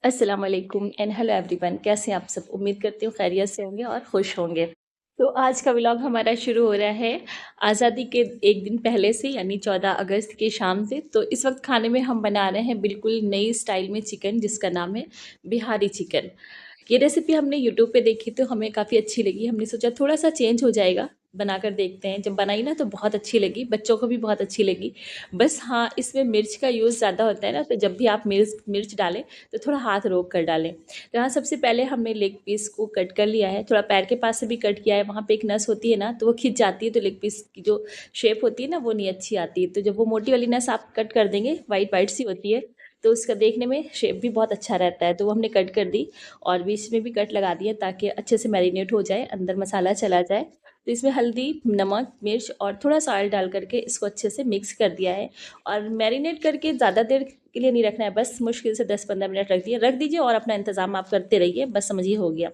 अस्सलाम वालेकुम and hello everyone. कैसे हैं आप सब? उम्मीद करती हूँ खैरियत से होंगे और खुश होंगे। तो आज का व्लॉग हमारा शुरू हो रहा है आज़ादी के एक दिन पहले से, यानी 14 अगस्त की शाम से। तो इस वक्त खाने में हम बना रहे हैं बिल्कुल नई स्टाइल में चिकन, जिसका नाम है बिहारी चिकन। ये रेसिपी हमने यूट्यूब पे देखी तो हमें काफ़ी अच्छी लगी। हमने सोचा थोड़ा सा चेंज हो जाएगा, बनाकर देखते हैं। जब बनाई ना तो बहुत अच्छी लगी, बच्चों को भी बहुत अच्छी लगी। बस हाँ, इसमें मिर्च का यूज़ ज़्यादा होता है ना, तो जब भी आप मिर्च मिर्च डालें तो थोड़ा हाथ रोक कर डालें। तो यहाँ सबसे पहले हमने लेग पीस को कट कर लिया है, थोड़ा पैर के पास से भी कट किया है। वहाँ पे एक नस होती है ना, तो वो खिंच जाती है, तो लेग पीस की जो शेप होती है ना वो नहीं अच्छी आती है। तो जब वो मोटी वाली नस आप कट कर देंगे, वाइट वाइट सी होती है, तो उसका देखने में शेप भी बहुत अच्छा रहता है। तो वो हमने कट कर दी और बीच में भी कट लगा दिया ताकि अच्छे से मैरिनेट हो जाए, अंदर मसाला चला जाए। तो इसमें हल्दी, नमक, मिर्च और थोड़ा सा ऑयल डाल करके इसको अच्छे से मिक्स कर दिया है। और मैरिनेट करके ज़्यादा देर के लिए नहीं रखना है, बस मुश्किल से 10-15 मिनट रख दीजिए और अपना इंतज़ाम आप करते रहिए, बस समझिए हो गया।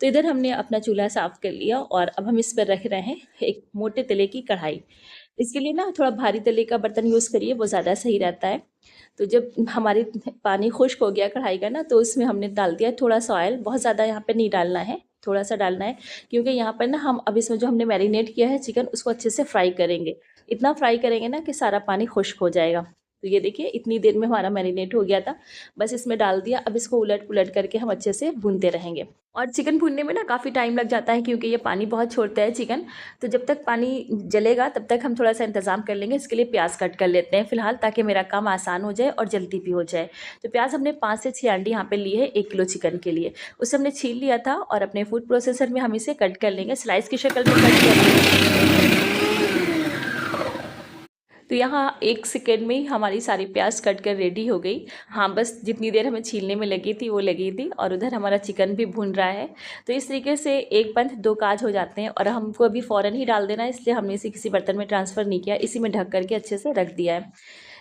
तो इधर हमने अपना चूल्हा साफ़ कर लिया और अब हम इस पर रख रहे हैं एक मोटे तले की कढ़ाई। इसके लिए ना थोड़ा भारी तले का बर्तन यूज़ करिए, वो ज़्यादा सही रहता है। तो जब हमारे पानी खुश्क हो गया कढ़ाई का ना, तो उसमें हमने डाल दिया थोड़ा सा ऑयल। बहुत ज़्यादा यहाँ पे नहीं डालना है, थोड़ा सा डालना है, क्योंकि यहाँ पर ना हम अब इसमें जो हमने मैरिनेट किया है चिकन, उसको अच्छे से फ्राई करेंगे। इतना फ्राई करेंगे ना कि सारा पानी खुश्क हो जाएगा। तो ये देखिए इतनी देर में हमारा मैरिनेट हो गया था। बस इसमें डाल दिया, अब इसको उलट पुलट करके हम अच्छे से भूनते रहेंगे। और चिकन भूनने में ना काफ़ी टाइम लग जाता है, क्योंकि ये पानी बहुत छोड़ता है चिकन। तो जब तक पानी जलेगा तब तक हम थोड़ा सा इंतज़ाम कर लेंगे। इसके लिए प्याज कट कर लेते हैं फ़िलहाल, ताकि मेरा काम आसान हो जाए और जल्दी भी हो जाए। तो प्याज हमने 5 से 6 अंडी यहाँ पे ली है 1 किलो चिकन के लिए। उसे हमने छील लिया था और अपने फूड प्रोसेसर में हम इसे कट कर लेंगे, स्लाइस की शक्ल में कट कर लेंगे। तो यहाँ 1 सेकेंड में ही हमारी सारी प्याज कट कर रेडी हो गई। हाँ, बस जितनी देर हमें छीलने में लगी थी वो लगी थी, और उधर हमारा चिकन भी भून रहा है। तो इस तरीके से एक पंथ दो काज हो जाते हैं। और हमको अभी फ़ौरन ही डाल देना है, इसलिए हमने इसे किसी बर्तन में ट्रांसफ़र नहीं किया, इसी में ढक करके अच्छे से रख दिया है।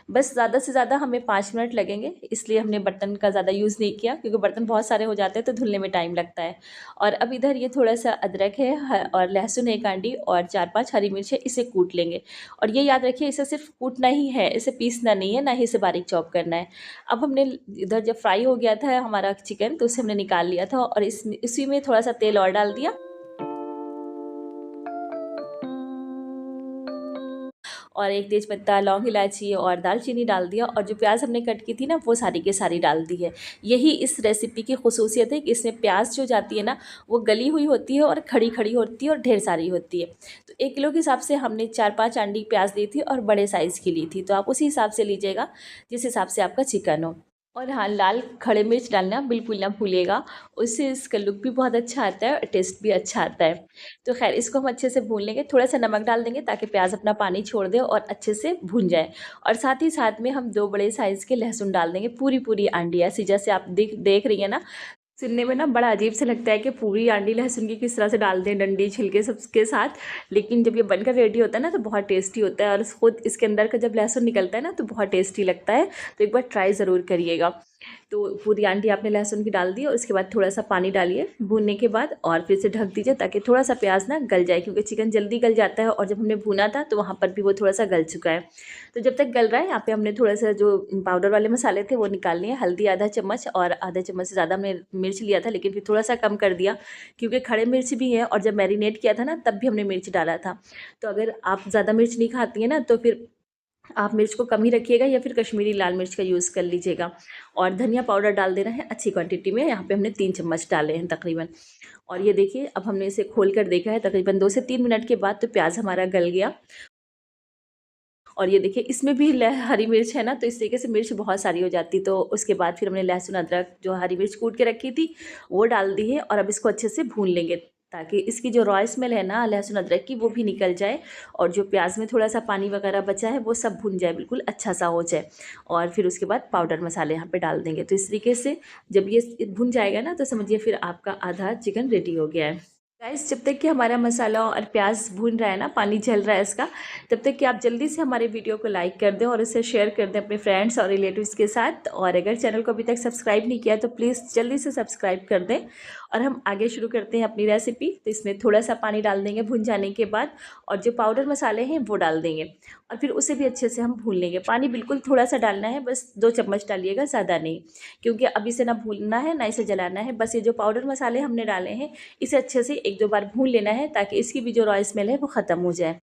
बस ज़्यादा से ज़्यादा हमें 5 मिनट लगेंगे, इसलिए हमने बर्तन का ज़्यादा यूज़ नहीं किया, क्योंकि बर्तन बहुत सारे हो जाते हैं तो धुलने में टाइम लगता है। और अब इधर ये थोड़ा सा अदरक है और लहसुन 1 आंडी और 4-5 हरी मिर्च है, इसे कूट लेंगे। और ये याद रखिए, इसे सिर्फ कूटना ही है, इसे पीसना नहीं है, ना ही इसे बारीक चॉप करना है। अब हमने इधर जब फ्राई हो गया था हमारा चिकन, तो उसे हमने निकाल लिया था और इसी में थोड़ा सा तेल और डाल दिया और एक तेज पत्ता, लौंग, इलायची और दालचीनी डाल दिया, और जो प्याज हमने कट की थी ना वो सारी की सारी डाल दी है। यही इस रेसिपी की खुसूसियत है कि इसमें प्याज जो जाती है ना, वो गली हुई होती है और खड़ी खड़ी होती है और ढेर सारी होती है। तो 1 किलो के हिसाब से हमने 4-5 अंडी प्याज ली थी और बड़े साइज़ की ली थी, तो आप उसी हिसाब से लीजिएगा जिस हिसाब से आपका चिकन हो। और हाँ, लाल खड़े मिर्च डालना बिल्कुल ना भूलिएगा, उससे इसका लुक भी बहुत अच्छा आता है और टेस्ट भी अच्छा आता है। तो खैर इसको हम अच्छे से भून लेंगे, थोड़ा सा नमक डाल देंगे ताकि प्याज अपना पानी छोड़ दे और अच्छे से भून जाए। और साथ ही साथ में हम 2 बड़े साइज़ के लहसुन डाल देंगे, पूरी पूरी आंडी, ऐसी जैसे आप देख देख रही हैं ना। सुनने में ना बड़ा अजीब से लगता है कि पूरी आंडी लहसुन की किस तरह से डाल दें, डंडी छिलके सबके साथ। लेकिन जब ये बनकर रेडी होता है ना तो बहुत टेस्टी होता है, और खुद इसके अंदर का जब लहसुन निकलता है ना तो बहुत टेस्टी लगता है। तो एक बार ट्राई ज़रूर करिएगा। तो पूरी आंटी आपने लहसुन की डाल दी और उसके बाद थोड़ा सा पानी डालिए भूनने के बाद, और फिर से ढक दीजिए ताकि थोड़ा सा प्याज ना गल जाए, क्योंकि चिकन जल्दी गल जाता है और जब हमने भुना था तो वहाँ पर भी वो थोड़ा सा गल चुका है। तो जब तक गल रहा है, यहाँ पे हमने थोड़ा सा जो पाउडर वाले मसाले थे वो निकाल लिए। हल्दी आधा चम्मच और आधा चम्मच से ज़्यादा हमने मिर्च लिया था, लेकिन फिर थोड़ा सा कम कर दिया, क्योंकि खड़े मिर्च भी हैं और जब मैरिनेट किया था ना तब भी हमने मिर्च डाला था। तो अगर आप ज़्यादा मिर्च नहीं खाती हैं ना, तो फिर आप मिर्च को कम ही रखिएगा या फिर कश्मीरी लाल मिर्च का यूज़ कर लीजिएगा। और धनिया पाउडर डाल देना है अच्छी क्वांटिटी में, यहाँ पे हमने 3 चम्मच डाले हैं तकरीबन। और ये देखिए अब हमने इसे खोल कर देखा है तकरीबन 2 से 3 मिनट के बाद, तो प्याज हमारा गल गया। और ये देखिए इसमें भी हरी मिर्च है ना, तो इस तरीके से मिर्च बहुत सारी हो जाती। तो उसके बाद फिर हमने लहसुन अदरक जो हरी मिर्च कूट के रखी थी वो डाल दी है, और अब इसको अच्छे से भून लेंगे ताकि इसकी जो रॉ स्मेल है ना लहसुन अदरक की वो भी निकल जाए, और जो प्याज में थोड़ा सा पानी वगैरह बचा है वो सब भून जाए, बिल्कुल अच्छा सा हो जाए। और फिर उसके बाद पाउडर मसाले यहाँ पे डाल देंगे। तो इस तरीके से जब ये भुन जाएगा ना, तो समझिए फिर आपका आधा चिकन रेडी हो गया है। गाइस, जब तक कि हमारा मसाला और प्याज भून रहा है ना, पानी जल रहा है इसका, तब तक कि आप जल्दी से हमारे वीडियो को लाइक कर दें और इसे शेयर कर दें अपने फ्रेंड्स और रिलेटिव्स के साथ। और अगर चैनल को अभी तक सब्सक्राइब नहीं किया तो प्लीज़ जल्दी से सब्सक्राइब कर दें। और हम आगे शुरू करते हैं अपनी रेसिपी। तो इसमें थोड़ा सा पानी डाल देंगे भुन जाने के बाद, और जो पाउडर मसाले हैं वो डाल देंगे, और फिर उसे भी अच्छे से हम भून लेंगे। पानी बिल्कुल थोड़ा सा डालना है, बस 2 चम्मच डालिएगा, ज़्यादा नहीं, क्योंकि अब इसे ना भूनना है ना इसे जलाना है। बस ये जो पाउडर मसाले हमने डाले हैं इसे अच्छे से 1-2 बार भून लेना है, ताकि इसकी भी जो रॉ स्मेल है वो ख़त्म हो जाए।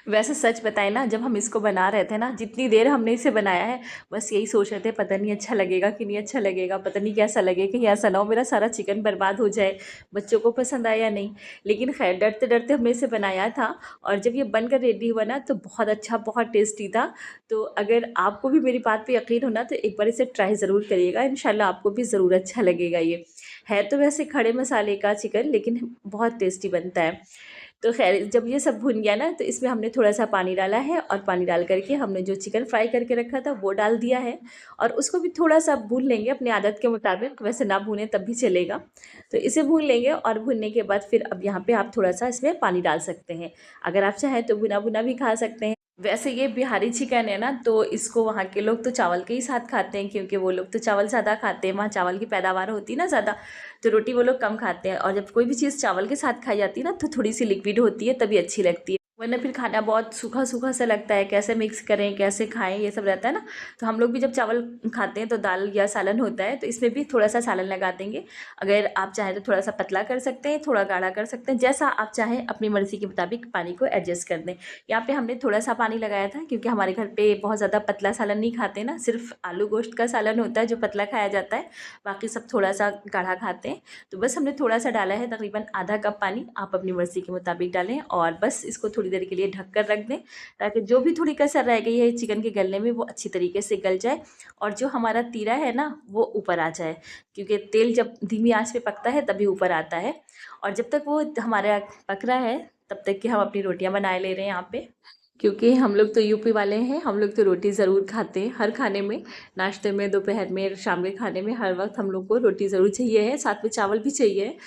वैसे सच बताएं ना, जब हम इसको बना रहे थे ना, जितनी देर हमने इसे बनाया है, बस यही सोच रहे थे पता नहीं अच्छा लगेगा कि नहीं अच्छा लगेगा, पता नहीं कैसा लगे, कहीं ऐसा ना हो मेरा सारा चिकन बर्बाद हो जाए, बच्चों को पसंद आया नहीं। लेकिन खैर डरते डरते हमने इसे बनाया था, और जब ये बनकर रेडी हुआ ना तो बहुत अच्छा, बहुत टेस्टी था। तो अगर आपको भी मेरी बात पे यकीन हो ना, तो एक बार इसे ट्राई ज़रूर करिएगा, इंशाल्लाह आपको भी ज़रूर अच्छा लगेगा। ये है तो वैसे खड़े मसाले का चिकन, लेकिन बहुत टेस्टी बनता है। तो खैर जब ये सब भुन गया ना, तो इसमें हमने थोड़ा सा पानी डाला है, और पानी डाल करके हमने जो चिकन फ्राई करके रखा था वो डाल दिया है, और उसको भी थोड़ा सा भून लेंगे अपनी आदत के मुताबिक, वैसे ना भूनें तब भी चलेगा। तो इसे भून लेंगे, और भूनने के बाद फिर अब यहाँ पे आप थोड़ा सा इसमें पानी डाल सकते हैं। अगर आप चाहें तो भुना भुना भी खा सकते हैं। वैसे ये बिहारी चिकन है ना, तो इसको वहाँ के लोग तो चावल के ही साथ खाते हैं, क्योंकि वो लोग तो चावल ज़्यादा खाते हैं, वहाँ चावल की पैदावार होती है ना ज़्यादा, तो रोटी वो लोग कम खाते हैं। और जब कोई भी चीज़ चावल के साथ खाई जाती है ना, तो थोड़ी सी लिक्विड होती है, तभी अच्छी लगती है, वरना फिर खाना बहुत सूखा सूखा सा लगता है, कैसे मिक्स करें कैसे खाएं ये सब रहता है ना। तो हम लोग भी जब चावल खाते हैं तो दाल या सालन होता है, तो इसमें भी थोड़ा सा सालन लगा देंगे। अगर आप चाहें तो थोड़ा सा पतला कर सकते हैं, थोड़ा गाढ़ा कर सकते हैं, जैसा आप चाहें अपनी मर्ज़ी के मुताबिक पानी को एडजस्ट कर दें। यहाँ पे हमने थोड़ा सा पानी लगाया था, क्योंकि हमारे घर पे बहुत ज़्यादा पतला सालन नहीं खाते ना, सिर्फ आलू गोश्त का सालन होता है जो पतला खाया जाता है, बाकी सब थोड़ा सा गाढ़ा खाते हैं। तो बस हमने थोड़ा सा डाला है, तकरीबन आधा कप पानी, आप अपनी मर्ज़ी के मुताबिक डालें, और बस इसको थोड़ी देर के लिए ढक कर रख दें, ताकि जो भी थोड़ी कसर रह गई है चिकन के गलने में वो अच्छी तरीके से गल जाए, और जो हमारा तीरा है ना वो ऊपर आ जाए, क्योंकि तेल जब धीमी आंच पे पकता है तभी ऊपर आता है। और जब तक वो हमारा पक रहा है, तब तक कि हम अपनी रोटियां बना ले रहे हैं यहाँ पे, क्योंकि हम लोग तो यूपी वाले हैं, हम लोग तो रोटी ज़रूर खाते हैं हर खाने में, नाश्ते में, दोपहर में, शाम के खाने में, हर वक्त हम लोग को रोटी ज़रूर चाहिए है, साथ में चावल भी चाहिए।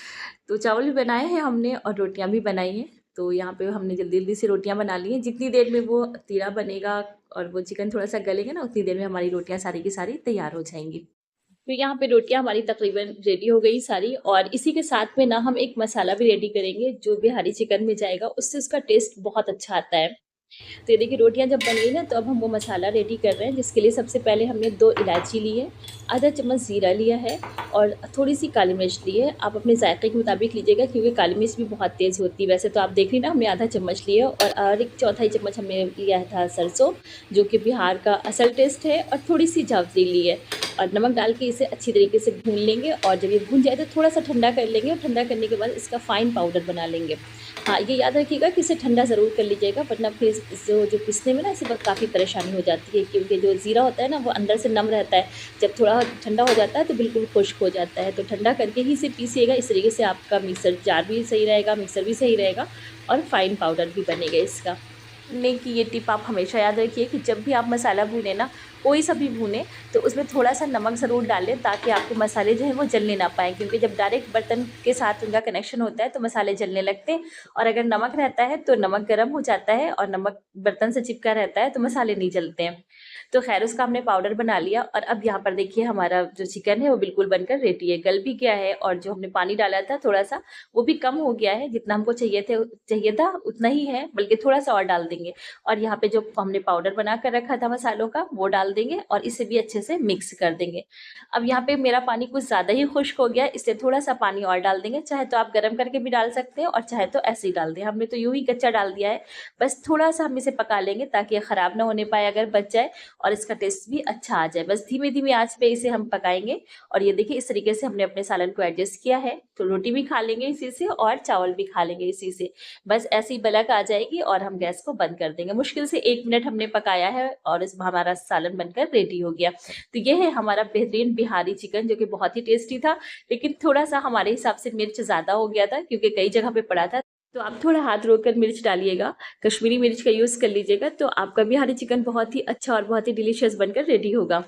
तो चावल भी बनाए हैं हमने, और रोटियां भी बनाई हैं। तो यहाँ पे हमने जल्दी जल्दी से रोटियां बना ली हैं, जितनी देर में वो तीरा बनेगा और वो चिकन थोड़ा सा गलेगा ना, उतनी देर में हमारी रोटियां सारी की सारी तैयार हो जाएंगी। तो यहाँ पे रोटियां हमारी तकरीबन रेडी हो गई सारी, और इसी के साथ में ना हम एक मसाला भी रेडी करेंगे जो बिहारी चिकन में जाएगा, उससे उसका टेस्ट बहुत अच्छा आता है। तो ये देखिए रोटियां जब बन गई ना, तो अब हम वो मसाला रेडी कर रहे हैं, जिसके लिए सबसे पहले हमने 2 इलायची ली है, आधा चम्मच ज़ीरा लिया है, और थोड़ी सी काली मिर्च ली है। आप अपने जायके के मुताबिक लीजिएगा, क्योंकि काली मिर्च भी बहुत तेज़ होती है। वैसे तो आप देख रही ना, हमने आधा चम्मच लिया, और 1/4 चम्मच हमने लिया था सरसों, जो कि बिहार का असल टेस्ट है, और थोड़ी सी जावित्री ली है, और नमक डाल के इसे अच्छी तरीके से भून लेंगे। और जब ये भून जाए तो थोड़ा सा ठंडा कर लेंगे, और ठंडा करने के बाद इसका फ़ाइन पाउडर बना लेंगे। हाँ, ये याद रखिएगा कि इसे ठंडा ज़रूर कर लीजिएगा, वरना फिर जो पिसने में ना इसे काफ़ी परेशानी हो जाती है, क्योंकि जो ज़ीरा होता है ना वो अंदर से नम रहता है, जब थोड़ा ठंडा हो जाता है तो बिल्कुल खुश्क हो जाता है। तो ठंडा करके ही इसे पीसिएगा, इस तरीके से आपका मिक्सर जार भी सही रहेगा, मिक्सर भी सही रहेगा, और फाइन पाउडर भी बनेगा इसका। भूनने की ये टिप आप हमेशा याद रखिए कि जब भी आप मसाला भूनें ना, कोई सा भी भूनें, तो उसमें थोड़ा सा नमक ज़रूर डालें, ताकि आपके मसाले जो हैं वो जलने ना पाएँ, क्योंकि जब डायरेक्ट बर्तन के साथ उनका कनेक्शन होता है तो मसाले जलने लगते हैं, और अगर नमक रहता है तो नमक गर्म हो जाता है, और नमक बर्तन से चिपका रहता है तो मसाले नहीं जलते हैं। तो खैर उसका हमने पाउडर बना लिया, और अब यहाँ पर देखिए हमारा जो चिकन है वो बिल्कुल बनकर रेडी है, गल भी गया है, और जो हमने पानी डाला था थोड़ा सा, वो भी कम हो गया है, जितना हमको चाहिए था उतना ही है, बल्कि थोड़ा सा और डाल देंगे। और यहाँ पे जो हमने पाउडर बना कर रखा था मसालों का, वो डाल देंगे, और इसे भी अच्छे से मिक्स कर देंगे। अब यहाँ पे मेरा पानी कुछ ज़्यादा ही खुश्क हो गया, इसलिए थोड़ा सा पानी और डाल देंगे, चाहे तो आप गर्म करके भी डाल सकते हैं, और चाहे तो ऐसे ही डाल दें। हमने तो यूं ही कच्चा डाल दिया है, बस थोड़ा सा हम इसे पका लेंगे, ताकि ये ख़राब ना होने पाए अगर बच जाए, और इसका टेस्ट भी अच्छा आ जाए। बस धीमे धीमे आंच पे इसे हम पकाएंगे। और ये देखिए इस तरीके से हमने अपने सालन को एडजस्ट किया है, तो रोटी भी खा लेंगे इसी से, और चावल भी खा लेंगे इसी से। बस ऐसी बलक आ जाएगी, और हम गैस को बंद कर देंगे। मुश्किल से 1 मिनट हमने पकाया है, और इस हमारा सालन बनकर रेडी हो गया। तो ये है हमारा बेहतरीन बिहारी चिकन, जो कि बहुत ही टेस्टी था, लेकिन थोड़ा सा हमारे हिसाब से मिर्च ज़्यादा हो गया था, क्योंकि कई जगह पे पड़ा था। तो आप थोड़ा हाथ रोक कर मिर्च डालिएगा, कश्मीरी मिर्च का यूज़ कर लीजिएगा, तो आपका बिहारी चिकन बहुत ही अच्छा और बहुत ही डिलीशियस बनकर रेडी होगा।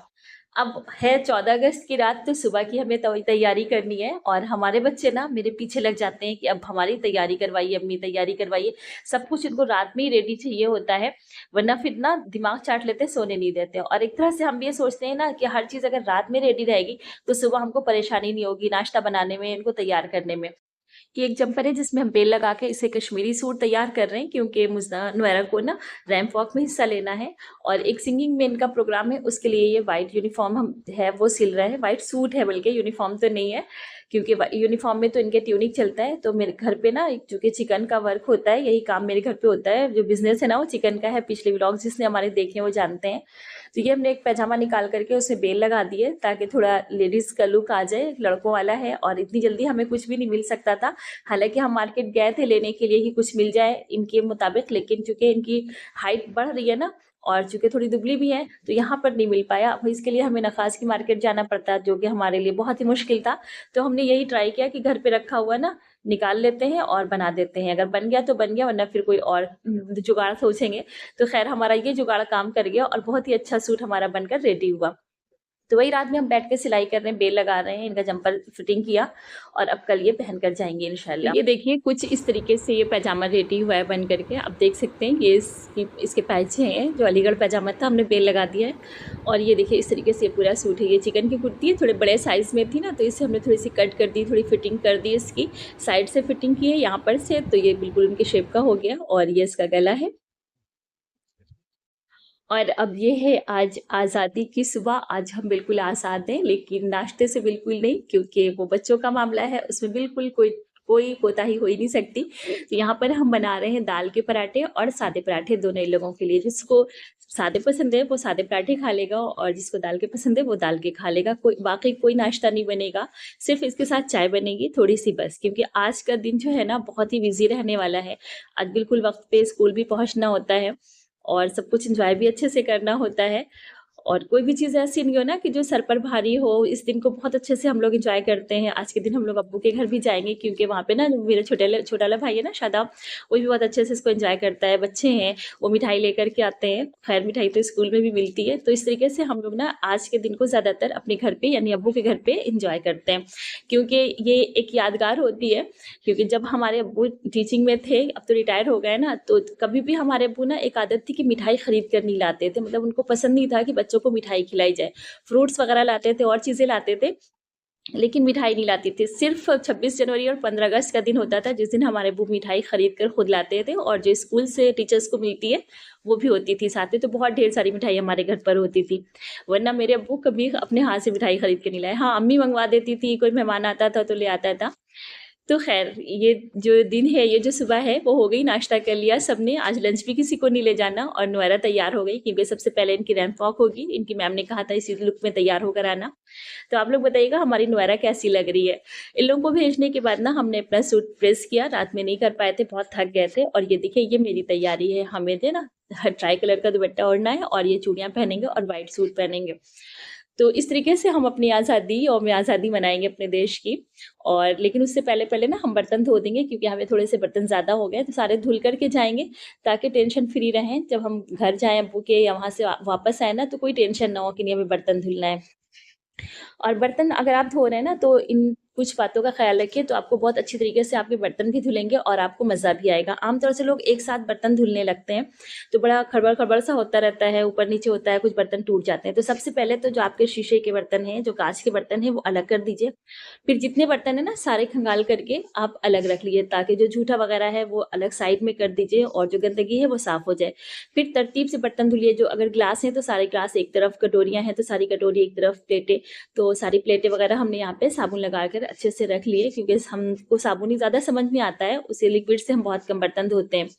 अब है 14 अगस्त की रात, तो सुबह की हमें तैयारी करनी है और हमारे बच्चे ना मेरे पीछे लग जाते हैं कि अब हमारी तैयारी करवाइए, अम्मी तैयारी करवाइए। सब कुछ इनको रात में ही रेडी चाहिए होता है, वरना फिर ना दिमाग चाट लेते हैं, सोने नहीं देते। और एक तरह से हम भी ये सोचते हैं ना कि हर चीज़ अगर रात में रेडी रहेगी तो सुबह हमको परेशानी नहीं होगी नाश्ता बनाने में, इनको तैयार करने में। कि एक जंपर है जिसमें हम बेल लगा के इसे कश्मीरी सूट तैयार कर रहे हैं, क्योंकि मुझे नुएरा को ना रैंप वॉक में हिस्सा लेना है और एक सिंगिंग में इनका प्रोग्राम है, उसके लिए ये वाइट यूनिफॉर्म हम है वो सिल रहे हैं। वाइट सूट है, बल्कि यूनिफॉर्म तो नहीं है, क्योंकि यूनिफॉर्म में तो इनके ट्यूनिक चलता है। तो मेरे घर पे ना एक चूंकि चिकन का वर्क होता है, यही काम मेरे घर पे होता है, जो बिजनेस है ना वो चिकन का है। पिछले व्लॉग जिसने हमारे देखे हैं वो जानते हैं। तो ये हमने एक पैजामा निकाल करके उसमें बेल लगा दी है, ताकि थोड़ा लेडीज का लुक आ जाए। लड़कों वाला है और इतनी जल्दी हमें कुछ भी नहीं मिल सकता था। हालांकि हम मार्केट गए थे लेने के लिए कि कुछ मिल जाए इनके मुताबिक, लेकिन चूंकि इनकी हाइट बढ़ रही है ना और चूंकि थोड़ी दुबली भी है, तो यहाँ पर नहीं मिल पाया। अब इसके लिए हमें नखास की मार्केट जाना पड़ता है, जो कि हमारे लिए बहुत ही मुश्किल था। तो हमने यही ट्राई किया कि घर पे रखा हुआ ना निकाल लेते हैं और बना देते हैं। अगर बन गया तो बन गया, वरना फिर कोई और जुगाड़ सोचेंगे। तो खैर हमारा ये जुगाड़ काम कर गया और बहुत ही अच्छा सूट हमारा बनकर रेडी हुआ। तो वही रात में हम बैठ के सिलाई कर रहे हैं, बेल लगा रहे हैं, इनका जंपर फिटिंग किया और अब कल ये पहन कर जाएंगे इंशाल्लाह। ये देखिए कुछ इस तरीके से ये पैजामा रेडी हुआ है बन करके। आप देख सकते हैं ये इसके पैचे हैं, जो अलीगढ़ पैजामा था हमने बेल लगा दिया है। और ये देखिए इस तरीके से ये पूरा सूट है। ये चिकन की कुर्ती है, थोड़े बड़े साइज़ में थी ना, तो इसे हमने थोड़ी सी कट कर दी, थोड़ी फिटिंग कर दी, इसकी साइड से फिटिंग की है यहाँ पर से, तो ये बिल्कुल उनकी शेप का हो गया। और ये इसका गला है। और अब ये है आज आज़ादी की सुबह। आज हम बिल्कुल आज़ाद हैं, लेकिन नाश्ते से बिल्कुल नहीं, क्योंकि वो बच्चों का मामला है, उसमें बिल्कुल कोई कोई कोताही हो ही नहीं सकती। तो यहाँ पर हम बना रहे हैं दाल के पराठे और सादे पराठे, दोनों ही लोगों के लिए। जिसको सादे पसंद है वो सादे पराठे खा लेगा और जिसको दाल के पसंद है वो दाल के खा लेगा। कोई बाकी कोई नाश्ता नहीं बनेगा, सिर्फ इसके साथ चाय बनेगी थोड़ी सी बस, क्योंकि आज का दिन जो है ना बहुत ही बिजी रहने वाला है। आज बिल्कुल वक्त पे स्कूल भी पहुँचना होता है और सब कुछ एंजॉय भी अच्छे से करना होता है। और कोई भी चीज़ ऐसी नहीं हो ना कि जो सर पर भारी हो। इस दिन को बहुत अच्छे से हम लोग एंजॉय करते हैं। आज के दिन हम लोग अब्बू के घर भी जाएंगे, क्योंकि वहाँ पे ना जो मेरे छोटा वाला भाई है ना शादाब, वो भी बहुत अच्छे से इसको एंजॉय करता है। बच्चे हैं वो मिठाई लेकर के आते हैं, खैर मिठाई तो स्कूल में भी मिलती है। तो इस तरीके से हम लोग ना आज के दिन को ज़्यादातर अपने घर पे यानी अब्बू के घर पे इंजॉय करते हैं, क्योंकि ये एक यादगार होती है। क्योंकि जब हमारे अब्बू टीचिंग में थे, अब तो रिटायर हो गए ना, तो कभी भी हमारे अब्बू ना एक आदत थी कि मिठाई खरीद कर नहीं लाते थे। मतलब उनको पसंद नहीं था कि बच्चों को मिठाई खिलाई जाए। फ्रूट्स वगैरह लाते थे और चीज़ें लाते थे, लेकिन मिठाई नहीं लाते थे। सिर्फ 26 जनवरी और 15 अगस्त का दिन होता था जिस दिन हमारे अब्बू मिठाई खरीद कर खुद लाते थे, और जो स्कूल से टीचर्स को मिलती है वो भी होती थी साथ में। तो बहुत ढेर सारी मिठाई हमारे घर पर होती थी, वरना मेरे अब्बू कभी अपने हाथ से मिठाई खरीद के नहीं लाए। हाँ, अम्मी मंगवा देती थी, कोई मेहमान आता था तो ले आता था। तो खैर ये जो दिन है, ये जो सुबह है वो हो गई, नाश्ता कर लिया सबने। आज लंच भी किसी को नहीं ले जाना और नुएरा तैयार हो गई, क्योंकि सबसे पहले इनकी रैंप वॉक होगी। इनकी मैम ने कहा था इसी लुक में तैयार होकर आना। तो आप लोग बताइएगा हमारी नुएरा कैसी लग रही है। इन लोगों को भेजने के बाद ना हमने अपना सूट प्रेस किया, रात में नहीं कर पाए थे, बहुत थक गए थे। और ये देखिए ये मेरी तैयारी है, हमें थे ना ट्राई कलर का दुपट्टा ओढ़ना है और ये चूड़ियाँ पहनेंगे और वाइट सूट पहनेंगे। तो इस तरीके से हम अपनी आज़ादी और मैं आज़ादी मनाएंगे अपने देश की। और लेकिन उससे पहले पहले ना हम बर्तन धो देंगे, क्योंकि हमें थोड़े से बर्तन ज़्यादा हो गए, तो सारे धुल करके जाएंगे ताकि टेंशन फ्री रहें। जब हम घर जाएं अब्बू के या वहाँ से वापस आए ना, तो कोई टेंशन ना हो कि नहीं हमें बर्तन धुलना है। और बर्तन अगर आप धो रहे हैं ना, तो इन कुछ बातों का ख्याल रखिए, तो आपको बहुत अच्छी तरीके से आपके बर्तन भी धुलेंगे और आपको मज़ा भी आएगा। आमतौर से लोग एक साथ बर्तन धुलने लगते हैं तो बड़ा खड़बड़ खड़बड़ सा होता रहता है, ऊपर नीचे होता है, कुछ बर्तन टूट जाते हैं। तो सबसे पहले तो जो आपके शीशे के बर्तन हैं, जो कांच के बर्तन हैं, वो अलग कर दीजिए। फिर जितने बर्तन है ना सारे खंगाल करके आप अलग रख लीजिए, ताकि जो जूठा वगैरह है वो अलग साइड में कर दीजिए और जो गंदगी है वो साफ़ हो जाए। फिर तरतीब से बर्तन धुलिए। जो अगर ग्लास हैं तो सारे ग्लास एक तरफ, कटोरियाँ हैं तो सारी कटोरी एक तरफ, प्लेटें तो सारी प्लेटें वगैरह हमने यहाँ पे साबुन लगा कर अच्छे से रख लिए, क्योंकि हमको साबुन ही ज़्यादा समझ में आता है, उसे लिक्विड से हम बहुत कम बर्तन धोते हैं।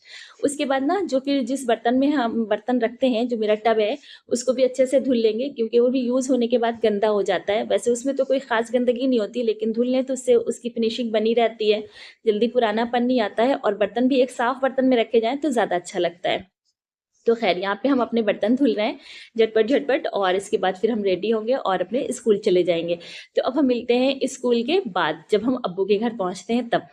उसके बाद ना जो फिर जिस बर्तन में हम बर्तन रखते हैं, जो मेरा टब है, उसको भी अच्छे से धुल लेंगे, क्योंकि वो भी यूज़ होने के बाद गंदा हो जाता है। वैसे उसमें तो कोई ख़ास गंदगी नहीं होती, लेकिन धुल लें तो उससे उसकी फिनिशिंग बनी रहती है, जल्दी पुरानापन नहीं आता है, और बर्तन भी एक साफ़ बर्तन में रखे जाएँ तो ज़्यादा अच्छा लगता है। तो खैर यहाँ पे हम अपने बर्तन धुल रहे हैं झटपट झटपट, और इसके बाद फिर हम रेडी होंगे और अपने स्कूल चले जाएंगे। तो अब हम मिलते हैं स्कूल के बाद, जब हम अब्बू के घर पहुँचते हैं तब।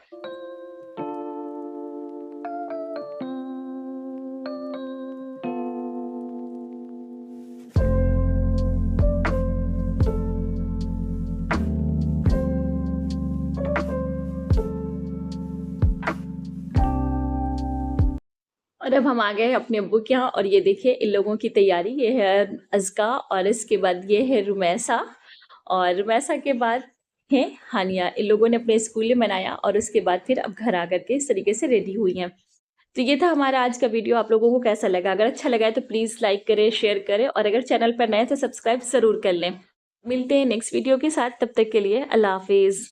और अब हम आ गए हैं अपने अब्बू के यहाँ और ये देखिए इन लोगों की तैयारी। ये है अज़का और इसके बाद ये है रुमैसा और रुमैसा के बाद है हानिया। इन लोगों ने अपने स्कूल में मनाया और उसके बाद फिर अब घर आकर के इस तरीके से रेडी हुई हैं। तो ये था हमारा आज का वीडियो। आप लोगों को कैसा लगा? अगर अच्छा लगा है तो प्लीज़ लाइक करें, शेयर करें और अगर चैनल पर नए हैं तो सब्सक्राइब ज़रूर कर लें। मिलते हैं नेक्स्ट वीडियो के साथ, तब तक के लिए अल्लाह हाफ़िज़।